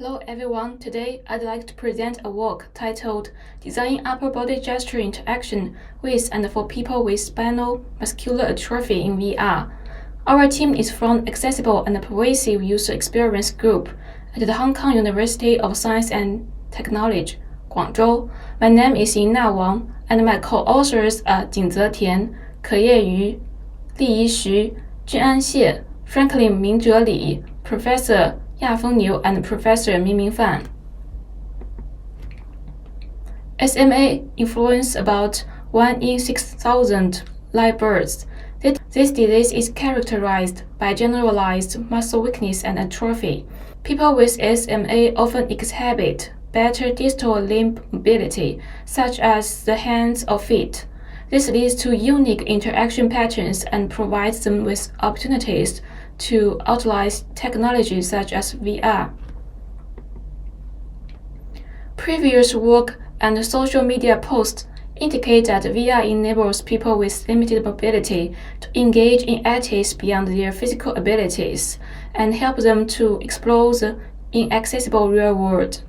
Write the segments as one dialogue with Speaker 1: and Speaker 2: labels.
Speaker 1: Hello everyone, today I'd like to present a work titled Designing Upper Body Gesture Interaction with and for People with Spinal Muscular Atrophy in VR. Our team is from Accessible and Pervasive User Experience Group at the Hong Kong University of Science and Technology, Guangzhou. My name is Yingna Wang, and my co-authors are Jingze Tian, Keye Yu, Liyi Xu, Junan Xie, Franklin Mingzhe Liyi, Professor yafeng and Professor Mingming. SMA influences about 1 in 6,000 live births. This disease is characterized by generalized muscle weakness and atrophy. People with SMA often exhibit better distal limb mobility, such as the hands or feet. This leads to unique interaction patterns and provides them with opportunities to utilize technology such as VR. Previous work and social media posts indicate that VR enables people with limited mobility to engage in activities beyond their physical abilities and help them to explore the inaccessible real world.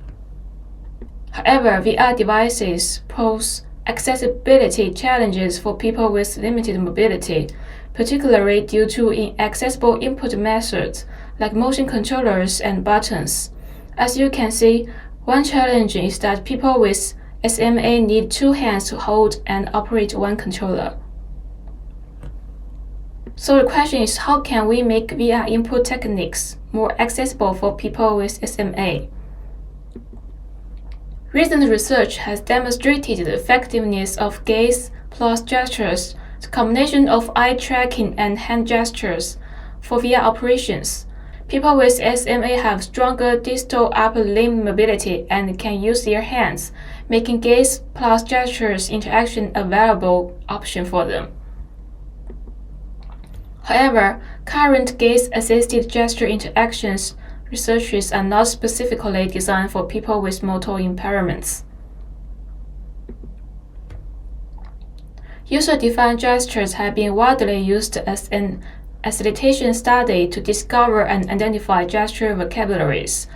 Speaker 1: However, VR devices pose accessibility challenges for people with limited mobility, particularly due to inaccessible input methods like motion controllers and buttons. As you can see, one challenge is that people with SMA need 2 hands to hold and operate one controller. So the question is, how can we make VR input techniques more accessible for people with SMA? Recent research has demonstrated the effectiveness of gaze plus gestures, the combination of eye tracking and hand gestures, for VR operations. People with SMA have stronger distal upper limb mobility and can use their hands, making gaze plus gestures interaction a valuable option for them. However, current gaze-assisted gesture interactions researches are not specifically designed for people with motor impairments. User-defined gestures have been widely used as an elicitation study to discover and identify gesture vocabularies.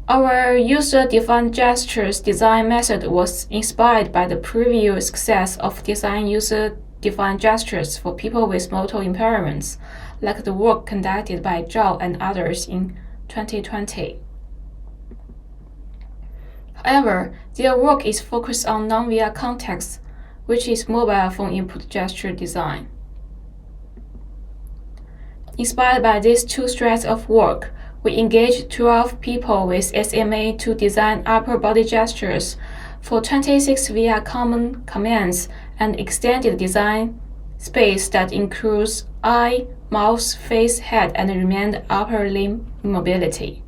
Speaker 1: Our user-defined gestures design method was inspired by the previous success of designing user-defined gestures for people with motor impairments, like the work conducted by Zhao and others in 2020. However, their work is focused on non-VR context, which is mobile phone input gesture design. Inspired by these 2 strands of work, we engaged 12 people with SMA to design upper body gestures for 26 VR common commands and extended design space that includes eye, mouth, face, head, and remained upper limb mobility.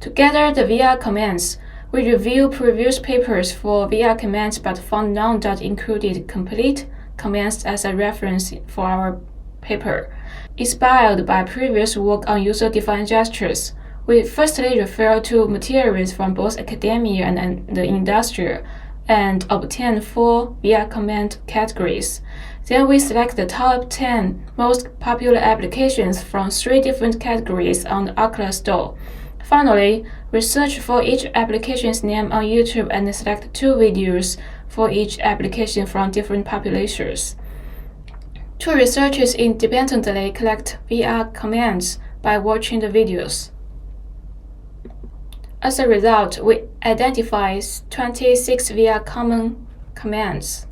Speaker 1: To gather the VR commands, we reviewed previous papers for VR commands but found none that included complete commands as a reference for our paper. Inspired by previous work on user-defined gestures, we firstly refer to materials from both academia and the industry and obtain 4 VR command categories. Then we select the top 10 most popular applications from 3 different categories on the Oculus Store. Finally, we search for each application's name on YouTube and select 2 videos for each application from different populations. 2 researchers independently collect VR commands by watching the videos. As a result, we identified 26 VR common commands,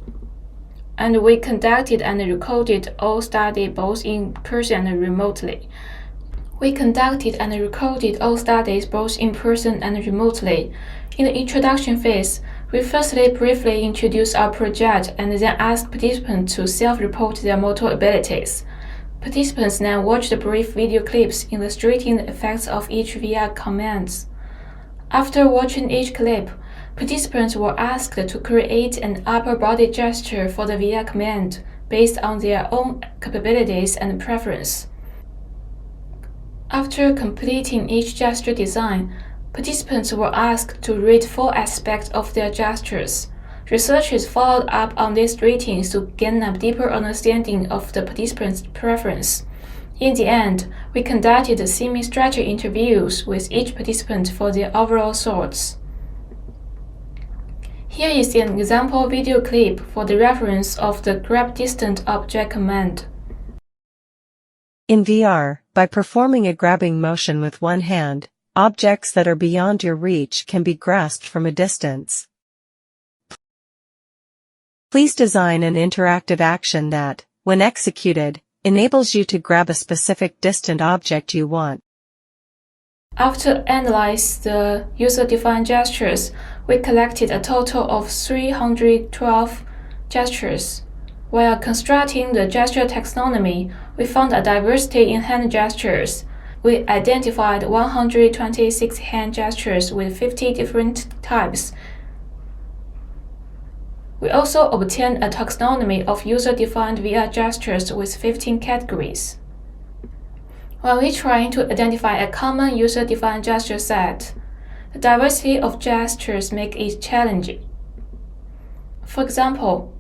Speaker 1: and we conducted and recorded all studies both in person and remotely. In the introduction phase, we firstly briefly introduced our project and then asked participants to self-report their motor abilities. Participants then watched brief video clips illustrating the effects of each VR command. After watching each clip, participants were asked to create an upper body gesture for the VR command based on their own capabilities and preference. After completing each gesture design, participants were asked to rate 4 aspects of their gestures. Researchers followed up on these ratings to gain a deeper understanding of the participants' preference. In the end, we conducted semi-structured interviews with each participant for their overall thoughts. Here is an example video clip for the reference of the grab distant object command.
Speaker 2: In VR, by performing a grabbing motion with one hand, objects that are beyond your reach can be grasped from a distance. Please design an interactive action that, when executed, enables you to grab a specific distant object you want.
Speaker 1: After analyzing the user-defined gestures, we collected a total of 312 gestures. While constructing the gesture taxonomy, we found a diversity in hand gestures. We identified 126 hand gestures with 50 different types. We also obtained a taxonomy of user-defined VR gestures with 15 categories. While we trying to identify a common user-defined gesture set, the diversity of gestures makes it challenging. For example,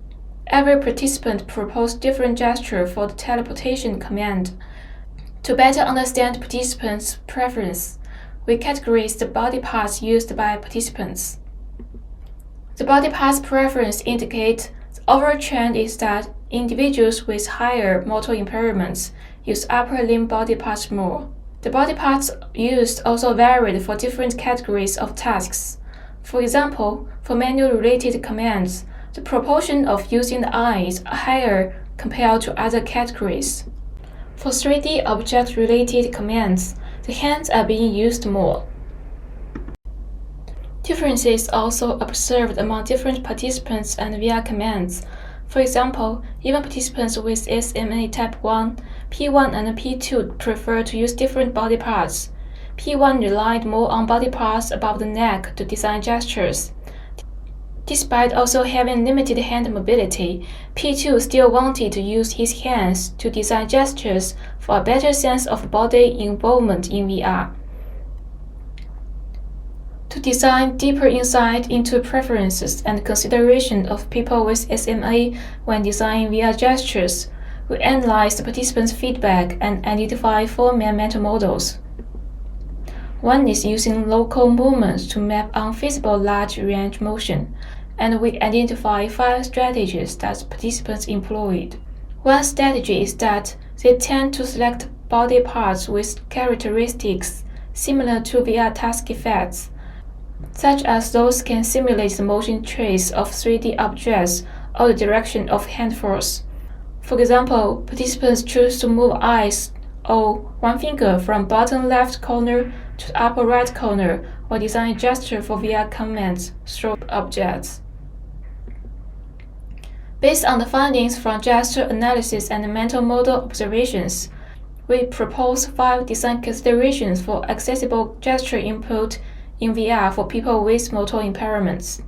Speaker 1: every participant proposed different gesture for the teleportation command. To better understand participants' preference, we categorized the body parts used by participants. The body parts preference indicates the overall trend is that individuals with higher motor impairments use upper limb body parts more. The body parts used also varied for different categories of tasks. For example, for manual-related commands, the proportion of using the eyes are higher compared to other categories. For 3D object-related commands, the hands are being used more. Differences also observed among different participants and VR commands. For example, even participants with SMA Type 1, P1 and P2 prefer to use different body parts. P1 relied more on body parts above the neck to design gestures. Despite also having limited hand mobility, P2 still wanted to use his hands to design gestures for a better sense of body involvement in VR. To design deeper insight into preferences and consideration of people with SMA when designing VR gestures, we analyzed the participants' feedback and identified 4 main mental models. One is using local movements to map unfeasible large range motion, and we identified 5 strategies that participants employed. One strategy is that they tend to select body parts with characteristics similar to VR task effects, such as those can simulate the motion trace of 3D objects or the direction of hand force. For example, participants choose to move eyes or one finger from bottom left corner to the upper right corner or design a gesture for VR commands through objects. Based on the findings from gesture analysis and mental model observations, we propose 5 design considerations for accessible gesture input in VR for people with motor impairments.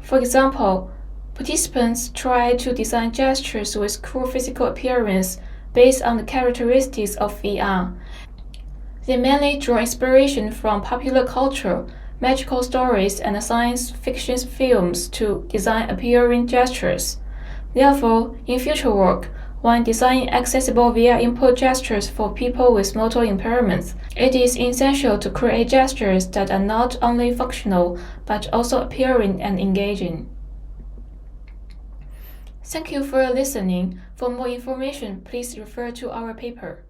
Speaker 1: For example, participants try to design gestures with cool physical appearance based on the characteristics of VR. They mainly draw inspiration from popular culture, magical stories, and science fiction films to design appearing gestures. Therefore, in future work, when designing accessible VR input gestures for people with motor impairments, it is essential to create gestures that are not only functional but also appealing and engaging. Thank you for listening. For more information, please refer to our paper.